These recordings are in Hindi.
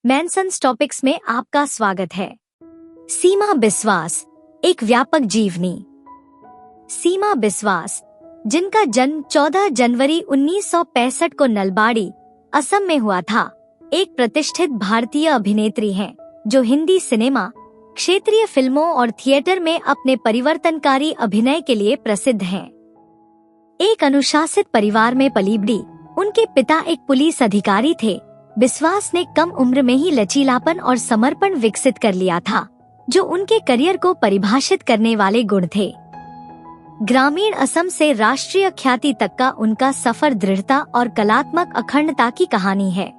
मैनसन्स टॉपिक्स में आपका स्वागत है। सीमा बिस्वास एक व्यापक जीवनी। सीमा बिस्वास, जिनका जन्म 14 जनवरी 1965 को नलबाड़ी, असम में हुआ था, एक प्रतिष्ठित भारतीय अभिनेत्री हैं जो हिंदी सिनेमा, क्षेत्रीय फिल्मों और थिएटर में अपने परिवर्तनकारी अभिनय के लिए प्रसिद्ध हैं। एक अनुशासित परिवार में पली बड़ी, उनके पिता एक पुलिस अधिकारी थे। बिस्वास ने कम उम्र में ही लचीलापन और समर्पण विकसित कर लिया था, जो उनके करियर को परिभाषित करने वाले गुण थे। ग्रामीण असम से राष्ट्रीय ख्याति तक का उनका सफर दृढ़ता और कलात्मक अखंडता की कहानी है।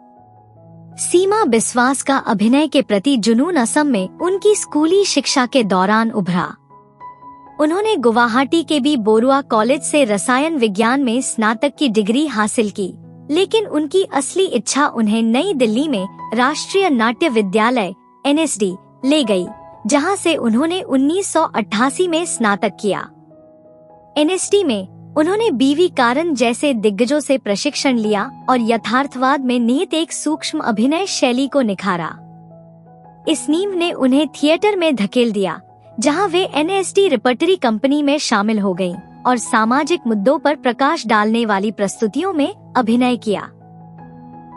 सीमा बिस्वास का अभिनय के प्रति जुनून असम में उनकी स्कूली शिक्षा के दौरान उभरा। उन्होंने गुवाहाटी के बी बोरुआ कॉलेज से रसायन विज्ञान में स्नातक की डिग्री हासिल की, लेकिन उनकी असली इच्छा उन्हें नई दिल्ली में राष्ट्रीय नाट्य विद्यालय (NSD) ले गई, जहां से उन्होंने 1988 में स्नातक किया। NSD में उन्होंने बीवी कारन जैसे दिग्गजों से प्रशिक्षण लिया और यथार्थवाद में निहित एक सूक्ष्म अभिनय शैली को निखारा। इस नींव ने उन्हें थिएटर में धकेल दिया, जहां वे NSD रिपर्टरी कंपनी में शामिल हो गईं और सामाजिक मुद्दों पर प्रकाश डालने वाली प्रस्तुतियों में अभिनय किया।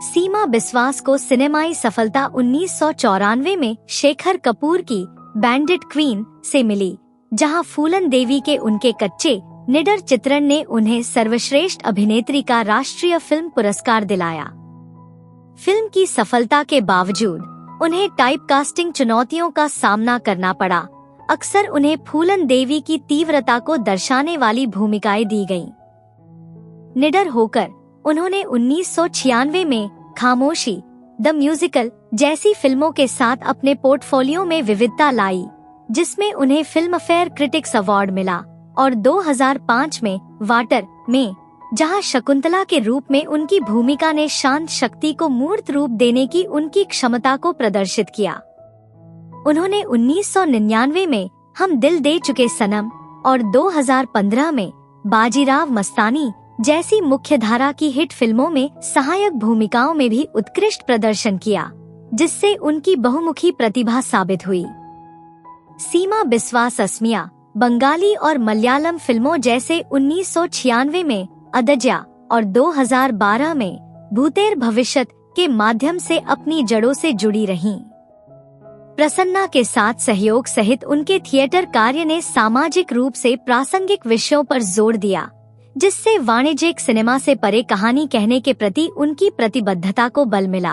सीमा बिस्वास को सिनेमाई सफलता 1994 में शेखर कपूर की बैंडिट क्वीन से मिली, जहां फूलन देवी के उनके कच्चे निडर चित्रण ने उन्हें सर्वश्रेष्ठ अभिनेत्री का राष्ट्रीय फिल्म पुरस्कार दिलाया। फिल्म की सफलता के बावजूद उन्हें टाइपकास्टिंग चुनौतियों का सामना करना पड़ा। अक्सर उन्हें फूलन देवी की तीव्रता को दर्शाने वाली भूमिकाएं दी गईं। निडर होकर उन्होंने 1996 में खामोशी द म्यूजिकल जैसी फिल्मों के साथ अपने पोर्टफोलियो में विविधता लाई, जिसमें उन्हें फिल्म फेयर क्रिटिक्स अवार्ड मिला, और 2005 में वाटर में, जहां शकुंतला के रूप में उनकी भूमिका ने शांत शक्ति को मूर्त रूप देने की उनकी क्षमता को प्रदर्शित किया। उन्होंने 1999 में हम दिल दे चुके सनम और 2015 में बाजीराव मस्तानी जैसी मुख्यधारा की हिट फिल्मों में सहायक भूमिकाओं में भी उत्कृष्ट प्रदर्शन किया, जिससे उनकी बहुमुखी प्रतिभा साबित हुई। सीमा बिस्वास असमिया, बंगाली और मलयालम फिल्मों जैसे 1996 में अदज्या और 2012 में भूतेर भविष्यत के माध्यम से अपनी जड़ों से जुड़ी रहीं। प्रसन्ना के साथ सहयोग सहित उनके थिएटर कार्य ने सामाजिक रूप से प्रासंगिक विषयों पर जोर दिया, जिससे वाणिज्यिक सिनेमा से परे कहानी कहने के प्रति उनकी प्रतिबद्धता को बल मिला।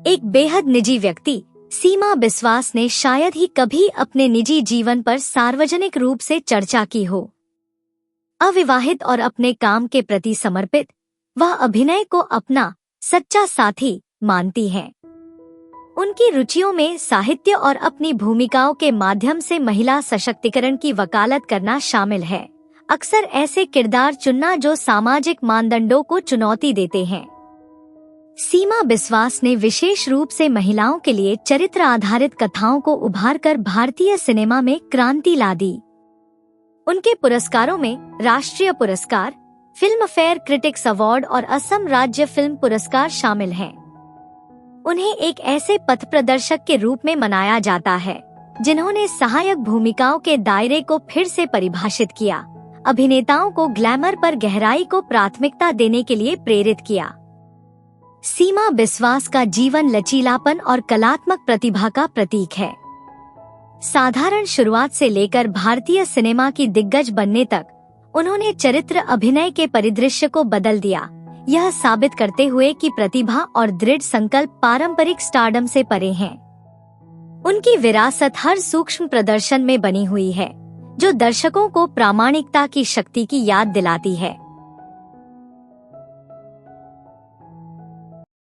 एक बेहद निजी व्यक्ति, सीमा बिस्वास ने शायद ही कभी अपने निजी जीवन पर सार्वजनिक रूप से चर्चा की हो। अविवाहित और अपने काम के प्रति समर्पित, वह अभिनय को अपना सच्चा साथी मानती हैं। उनकी रुचियों में साहित्य और अपनी भूमिकाओं के माध्यम से महिला सशक्तिकरण की वकालत करना शामिल है। अक्सर ऐसे किरदार चुनना जो सामाजिक मानदंडों को चुनौती देते हैं। सीमा बिस्वास ने विशेष रूप से महिलाओं के लिए चरित्र आधारित कथाओं को उभारकर भारतीय सिनेमा में क्रांति ला दी। उनके पुरस्कारों में राष्ट्रीय पुरस्कार, फिल्म फेयर क्रिटिक्स अवार्ड और असम राज्य फिल्म पुरस्कार शामिल हैं। उन्हें एक ऐसे पथ प्रदर्शक के रूप में मनाया जाता है जिन्होंने सहायक भूमिकाओं के दायरे को फिर से परिभाषित किया, अभिनेताओं को ग्लैमर पर गहराई को प्राथमिकता देने के लिए प्रेरित किया। सीमा बिस्वास का जीवन लचीलापन और कलात्मक प्रतिभा का प्रतीक है। साधारण शुरुआत से लेकर भारतीय सिनेमा की दिग्गज बनने तक उन्होंने चरित्र अभिनय के परिदृश्य को बदल दिया, यह साबित करते हुए कि प्रतिभा और दृढ़ संकल्प पारंपरिक स्टारडम से परे हैं। उनकी विरासत हर सूक्ष्म प्रदर्शन में बनी हुई है, जो दर्शकों को प्रामाणिकता की शक्ति की याद दिलाती है।